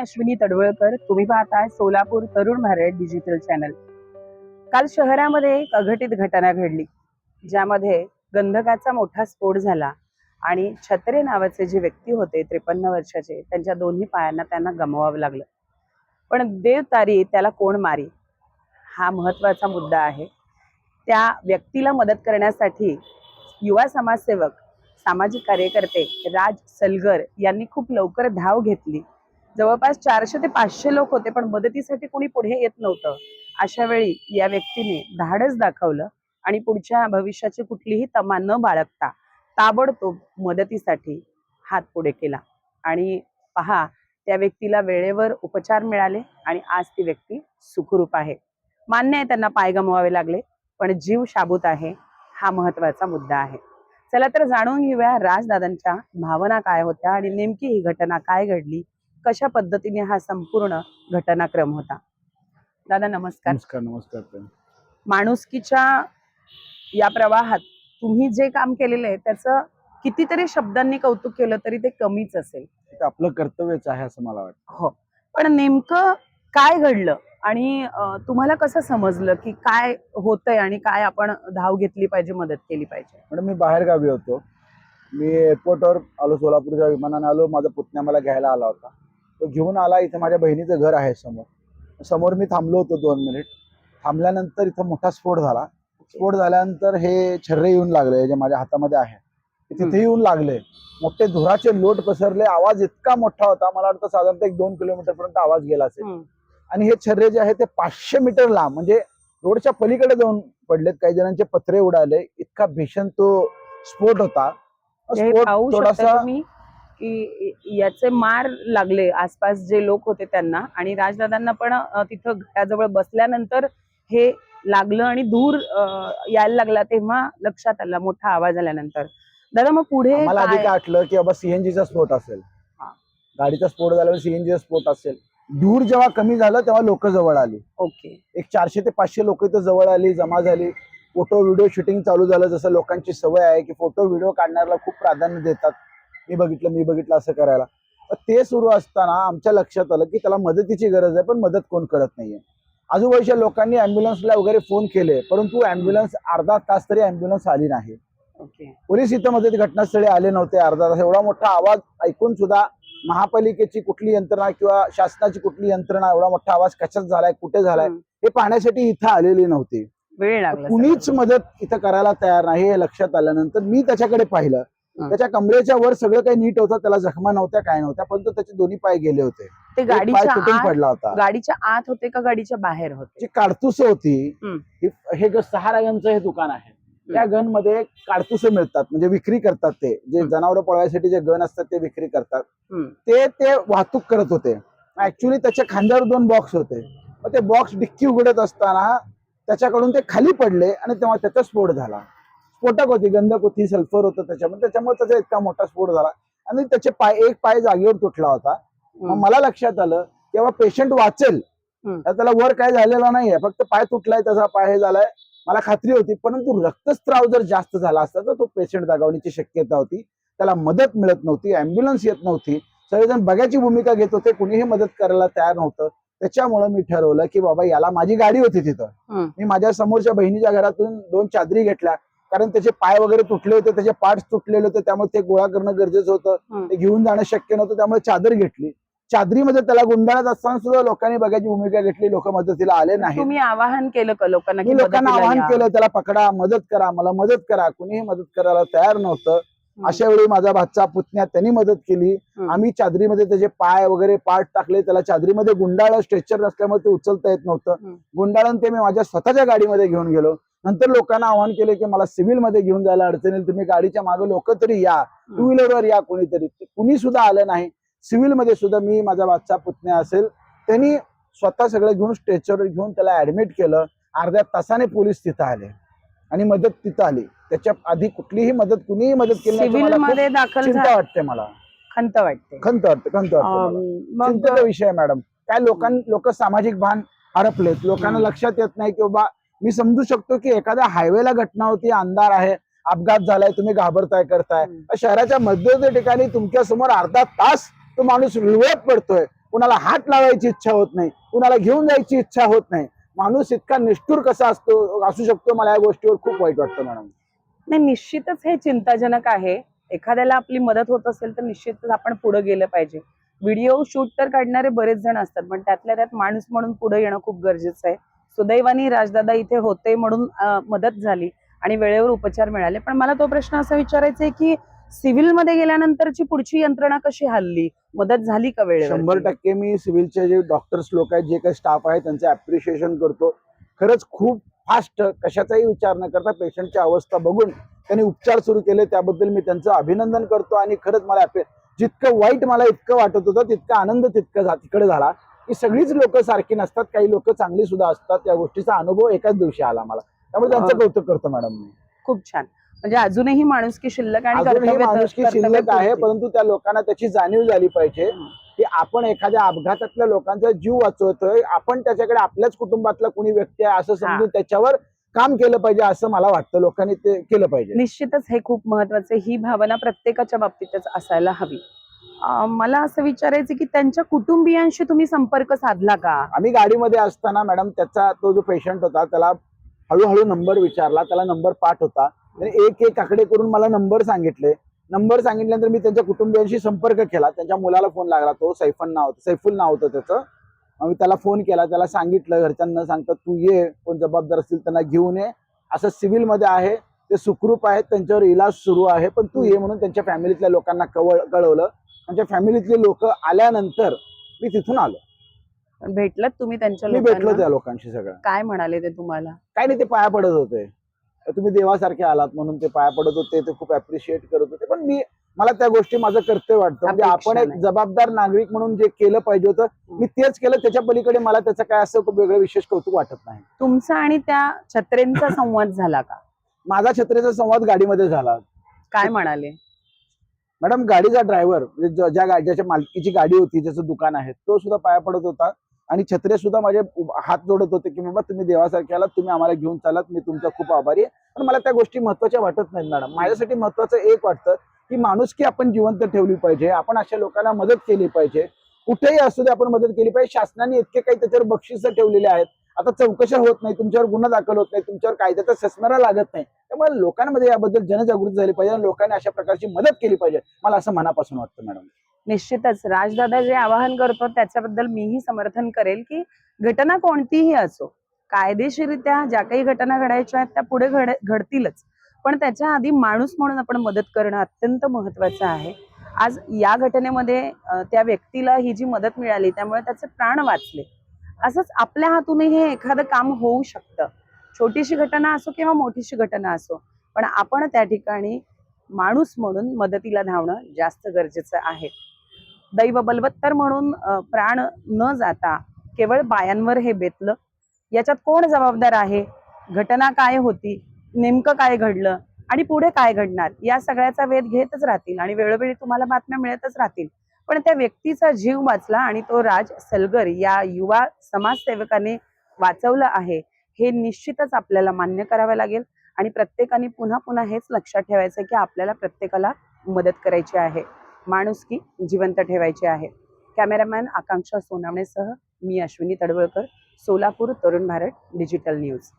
अश्विनी तडवळकर. तुम्ही पाहताय Solapur Tarun Bharat digital channel. काल शहरामध्ये एक अघटित घटना घडली, ज्यामध्ये गंधकाचा मोठा स्फोट झाला आणि छत्रे नावाचे जे व्यक्ती होते 53 वर्षाचे, त्यांच्या दोन्ही पायांना त्यांना गमवावं लागलं. पण देव तारी त्याला कोण मारी, हा महत्वाचा मुद्दा आहे. त्या व्यक्तीला मदत करण्यासाठी युवा समाजसेवक सामाजिक कार्यकर्ते राज सलगर यांनी खूप लवकर धाव घेतली. जवळपास 400 ते 500 लोक होते, पण मदतीसाठी कोणी पुढे येत नव्हतं. अशा वेळी या व्यक्तीने धाडस दाखवलं आणि पुढच्या भविष्याची कुठलीही तमा न बाळगता ताबडतोब मदतीसाठी हात पुढे केला. आणि पहा, त्या व्यक्तीला वेळेवर उपचार मिळाले आणि आज ती व्यक्ती सुखरूप आहे. मान्य आहे त्यांना पाय गमवावे लागले, पण जीव शाबूत आहे, हा महत्वाचा मुद्दा आहे. चला तर जाणून घेऊया राजदादांच्या भावना काय होत्या आणि नेमकी ही घटना काय घडली, कशा पद्धतीने हा संपूर्ण घटनाक्रम होता. दादा नमस्कार. नमस्कार. नमस्कार. माणुसकीच्या या प्रवाहात तुम्ही जे काम केलेलं आहे त्याचं कितीतरी शब्दांनी कौतुक केलं तरी ते कमीच असेल. ते आपलं कर्तव्यच आहे असं मला वाटतं. हो, पण नेमकं काय घडलं आणि तुम्हाला कसं समजलं की काय होतंय आणि काय आपण धाव घेतली पाहिजे, मदत केली पाहिजे? म्हणजे मी बाहेर गावी होतो. मी एअरपोर्टवर आलो, सोलापूरच्या विमानाने आलो. माझा पुतण्या मला घ्यायला आला होता. तो घेऊन आला. इथे माझ्या बहिणीचं घर आहे समोर मी थांबलो होतो 2 मिनिट. थांबल्यानंतर इथं मोठा स्फोट झाला. स्फोट झाल्यानंतर हे छर्रे येऊन लागले जे माझ्या हातामध्ये आहे, तिथे येऊन लागले. मोठे धुराचे लोट पसरले. आवाज इतका मोठा होता, मला वाटतं साधारणतः 1-2 किलोमीटर पर्यंत आवाज गेला असेल. आणि हे छर्रे जे आहे ते 500 मीटर लांब, म्हणजे रोडच्या पलीकडे जाऊन पडलेत. काही जणांचे पत्रे उडाले. इतका भीषण तो स्फोट होता. स्फोट थोडासा की याचे मार लागले आसपास जे लोक होते त्यांना, आणि राजदादांना पण तिथं घराजवळ बसल्यानंतर हे लागलं आणि धूर यायला लागला, तेव्हा लक्षात आलं मोठा आवाज आल्यानंतर. दादा मग पुढे मला आधी काय वाटलं की बाबा सीएनजीचा स्फोट असेल, गाडीचा स्फोट झाल्यावर सीएनजीचा स्फोट असेल. धूर जेव्हा कमी झालं तेव्हा लोक जवळ आली. ओके. एक 400 ते 500 लोक इथं जवळ आली, जमा झाली. फोटो व्हिडिओ शूटिंग चालू झालं. जसं लोकांची सवय आहे की फोटो व्हिडिओ काढण्याला खूप प्राधान्य देतात, मी बघितलं असं करायला. तर ते सुरू असताना आमच्या लक्षात आलं की त्याला मदतीची गरज आहे, पण मदत कोण करत नाहीये. आजूबाजूच्या लोकांनी अँब्युलन्सला वगैरे फोन केले, परंतु अँब्युलन्स अर्धा तास तरी अँब्युलन्स आली नाही. पोलीस इथं मदत घटनास्थळी आले नव्हते अर्धा तास. एवढा मोठा आवाज ऐकून सुद्धा महापालिकेची कुठली यंत्रणा किंवा शासनाची कुठली यंत्रणा एवढा मोठा आवाज कशात झालाय, कुठे झालाय हे पाहण्यासाठी इथं आलेली नव्हती. वेळ लागला. कुणीच मदत इथं करायला तयार नाही हे लक्षात आल्यानंतर मी त्याच्याकडे पाहिलं. त्याच्या कमरेच्या वर सगळं काही नीट होतं, त्याला जखमा नव्हत्या, काय नव्हत्या, परंतु त्याचे दोन्ही पाय गेले होते. ते गाडीच्या आत पडला होता. गाडीच्या आत होते का गाडीच्या बाहेर होते? जी काडतुस होती, हे 6 गनचं हे दुकान आहे. त्या गन मध्ये काडतुसे मिळतात, म्हणजे विक्री करतात. ते जे जनावर पळवायसाठी जे गन असतात ते विक्री करतात. ते वाहतूक करत होते. ऍक्च्युली त्याच्या खांद्यावर 2 बॉक्स होते. मग ते बॉक्स डिक्की उघडत असताना त्याच्याकडून ते खाली पडले आणि तेव्हा त्याचा स्फोट झाला. स्फोटक होती, गंधक होती, सल्फर होतं त्याच्यामुळे त्याचा इतका मोठा स्फोट झाला आणि त्याचे एक पाय जागेवर तुटला होता. मग मला लक्षात आलं की बाबा पेशंट वाचेल, त्याला वर काय झालेलं नाहीये, फक्त पाय तुटलाय, त्याचा पाय हे झालाय, मला खात्री होती. परंतु रक्तस्राव जर जास्त झाला असता तर तो पेशंट दगावण्याची शक्यता होती. त्याला मदत मिळत नव्हती, अँब्युलन्स येत नव्हती, सगळेजण बघायची भूमिका घेत होते, कुणीही मदत करायला तयार नव्हतं. त्याच्यामुळे मी ठरवलं की बाबा याला, माझी गाडी होती तिथं, मी माझ्या समोरच्या बहिणीच्या घरातून 2 चादरी घेतल्या, कारण त्याचे पाय वगैरे तुटले होते, त्याचे पार्ट्स तुटलेले होते, त्यामुळे ते गोळा करणं गरजेचं होतं. ते घेऊन जाणं शक्य नव्हतं, त्यामुळे चादर घेतली. चादरीमध्ये त्याला गुंडाळत असताना सुद्धा लोकांनी बघायची भूमिका घेतली, लोक मदतीला आले नाही. तुम्ही आवाहन केलं का लोकांना? मी लोकांना आवाहन केलं, त्याला पकडा, मदत करा, मला मदत करा. कुणीही मदत करायला तयार नव्हतं. अशा वेळी माझा भाचा पुतण्या त्यांनी मदत केली. आम्ही चादरीमध्ये त्याचे पाय वगैरे पार्ट टाकले, त्याला चादरीमध्ये गुंडाळलं. स्ट्रेचर नसल्यामुळे ते उचलता येत नव्हतं. गुंडाळून ते मी माझ्या स्वतःच्या गाडीमध्ये घेऊन गेलो. नंतर लोकांना आवाहन केले की मला सिव्हिल मध्ये घेऊन जायला अडचण, तुम्ही गाडीच्या मागे लोक तरी या, 2 व्हीलरवर या कोणीतरी. कुणी सुद्धा आलं नाही. सिव्हिल मध्ये सुद्धा मी, माझा बादचा पुतण्या असेल, त्यांनी स्वतः सगळं घेऊन स्ट्रेचर घेऊन त्याला ऍडमिट केलं. अर्ध्या तासाने पोलीस तिथं आले आणि मदत तिथं आली. त्याच्या आधी कुठलीही मदत, कुणीही मदत केली नाही. चिंता वाटते मला, खंत वाटते. चिंतेचा विषय आहे मॅडम. काय लोक सामाजिक भान हरपलेत. लोकांना लक्षात येत नाही की बाबा, मी समजू शकतो की एखाद्या हायवेला घटना होती, अंधार आहे, अपघात झालाय, तुम्ही घाबरताय, करताय. शहराच्या मध्यवर्ती ठिकाणी तुमच्या समोर अर्धा तास तो माणूस विळवत पडतोय, कुणाला हात लावायची इच्छा होत नाही, कुणाला घेऊन जायची इच्छा होत नाही. माणूस इतका निष्ठुर कसा असू शकतो, मला या गोष्टीवर खूप वाईट वाटतं मॅडम. नाही, निश्चितच हे चिंताजनक आहे. एखाद्याला आपली मदत होत असेल तर निश्चितच आपण पुढे गेलं पाहिजे. व्हिडिओ शूट तर काढणारे बरेच जण असतात, पण त्यातल्या त्यात माणूस म्हणून पुढे येणं खूप गरजेचं आहे. सुदैवाने राजदादा इथे होते म्हणून मदत झाली आणि वेळेवर उपचार मिळाले. पण मला तो प्रश्न असा विचारायचा आहे की सिव्हिल मध्ये गेल्यानंतरची पुढची यंत्रणा कशी हल्ली? मदत झाली का वेळेवर? 100% मी सिव्हिलचे जे डॉक्टर्स लोक आहेत, जे काही स्टाफ आहे, त्यांचे अप्रिशिएशन करतो. खरंच खूप फास्ट, कशाचाही विचार न करता पेशंटची अवस्था बघून त्यांनी उपचार सुरू केले, त्याबद्दल मी त्यांचं अभिनंदन करतो. आणि खरंच मला जितकं वाईट मला इतकं वाटत होतं, तितका आनंद तिकडे झाला की सगळीच लोक सारखी नसतात, काही लोक चांगली सुद्धा असतात. त्या गोष्टीचा अनुभव एकाच दिवशी आला मला, त्यामुळे त्यांचं कौतुक करतो मॅडम मी. खूप छान. म्हणजे अजूनही माणुसकी शिल्लक आणि अजूनही माणुसकी शिल्लक आहे, कर्तव्य परंतु त्या लोकांना त्याची जाणीव झाली पाहिजे की आपण एखाद्या अपघातातल्या लोकांचा जीव वाचवतोय, आपण त्याच्याकडे आपल्याच कुटुंबातला कोणी व्यक्ती आहे असं समजून त्याच्यावर काम केलं पाहिजे, असं मला वाटतं. लोकांनी ते केलं पाहिजे. निश्चितच हे खूप महत्वाचं आहे. ही भावना प्रत्येकाच्या बाबतीतच असायला हवी. मला असं विचारायचं की त्यांच्या कुटुंबियांशी तुम्ही संपर्क साधला का? आम्ही गाडीमध्ये असताना मॅडम, त्याचा तो जो पेशंट होता त्याला हळूहळू नंबर विचारला, त्याला नंबर पाठ होता. त्याने एक एक आकडे करून मला नंबर सांगितले. नंबर सांगितल्यानंतर मी त्यांच्या कुटुंबियांशी संपर्क केला. त्यांच्या मुलाला फोन लागला, तो सैफुल नाव होतं त्याचं. मी त्याला फोन केला, त्याला सांगितलं घरच्यांना सांगतात तू ये, कोण जबाबदार असतील त्यांना घेऊन ये, असं सिव्हिल मध्ये आहे, ते सुखरूप आहेत, त्यांच्यावर इलाज सुरू आहे, पण तू ये म्हणून त्यांच्या फॅमिलीतल्या लोकांना कळवलं. त्यांच्या फॅमिलीतले लोक आल्यानंतर मी तिथून आलो. भेटलात तुम्ही त्यांच्या मी भेटलो लोकांना? त्या लोकांशी. सगळं काय म्हणाले ते तुम्हाला? काय नाही, ते पाया पडत होते. तुम्ही देवासारखे आलात म्हणून ते पाया पडत होते, ते खूप अप्रिशिएट करत होते. पण मला त्या गोष्टी माझं कर्तव्य वाटतं. म्हणजे आपण एक जबाबदार नागरिक म्हणून जे केलं पाहिजे होतं मी तेच केलं. त्याच्या पलीकडे मला त्याचं काय असं खूप वेगळं विशेष कौतुक वाटत नाही. तुमचा आणि त्या छत्रेंचा संवाद झाला का? माझा छत्रेचा संवाद गाडीमध्ये झाला. काय म्हणाले? मॅडम, गाडीचा ड्रायव्हर म्हणजे ज्याच्या मालकीची गाडी होती, ज्याचं दुकान आहे, तो सुद्धा पाया पडत होता. आणि छत्रे सुद्धा माझे हात जोडत होते की बाबा तुम्ही देवासारखे आलात, तुम्ही आम्हाला घेऊन चालात, मी तुमचा खूप आभारी आहे. पण मला त्या गोष्टी महत्वाच्या वाटत नाहीत मॅडम. माझ्यासाठी महत्वाचं एक वाटतं की माणुसकी आपण जिवंत ठेवली पाहिजे, आपण अशा लोकांना मदत केली पाहिजे. कुठेही असू दे आपण मदत केली पाहिजे. शासनाने इतके काही त्याच्यावर बक्षीस ठेवलेले आहेत, आता चौकशा होत नाही, तुमच्यावर गुन्हा दाखल होत नाही, तुमच्यावर कायद्याचा सस्मारा लागत नाही. त्यामुळे लोकांमध्ये याबद्दल जनजागृती झाली पाहिजे आणि लोकांनी अशा प्रकारची मदत केली पाहिजे, मला असं मनापासून वाटतं मॅडम. निश्चितच राजदादा जे आवाहन करतो त्याच्याबद्दल मीही समर्थन करेल की घटना कोणतीही असो, कायदेशीररित्या ज्या काही घटना घडायच्या आहेत त्या पुढे घडतीलच, पण त्याच्या आधी माणूस म्हणून आपण मदत करणं अत्यंत महत्वाचं आहे. आज या घटनेमध्ये त्या व्यक्तीला ही जी मदत मिळाली त्यामुळे त्याचे प्राण वाचले. असंच आपल्या हातूनही हे एखादं काम होऊ शकतं. छोटीशी घटना असो किंवा मोठीशी घटना असो, पण आपण त्या ठिकाणी माणूस म्हणून मदतीला धावणं जास्त गरजेचं आहे. दैव बलवत्तर म्हणून प्राण न जाता केवळ बायांवर हे बेतलं. याच्यात कोण जबाबदार आहे? घटना काय होती, नेमकं काय घडलं आणि पुढे काय घडणार, या सगळ्याचा वेध घेतच राहतील आणि वेळोवेळी तुम्हाला बातम्या मिळतच राहतील. पण त्या व्यक्तीचा जीव वाचला आणि तो राज सलगर या युवा समाजसेवकाने वाचवलं आहे, हे निश्चितच आपल्याला मान्य करावं लागेल. आणि प्रत्येकाने पुन्हा पुन्हा हेच लक्षात ठेवायचं की आपल्याला प्रत्येकाला मदत करायची आहे, माणुसकी जिवंत ठेवायची आहे. कॅमेरामॅन आकांक्षा सोनावणेसह मी अश्विनी तडवळकर, सोलापूर तरुण भारत डिजिटल न्यूज.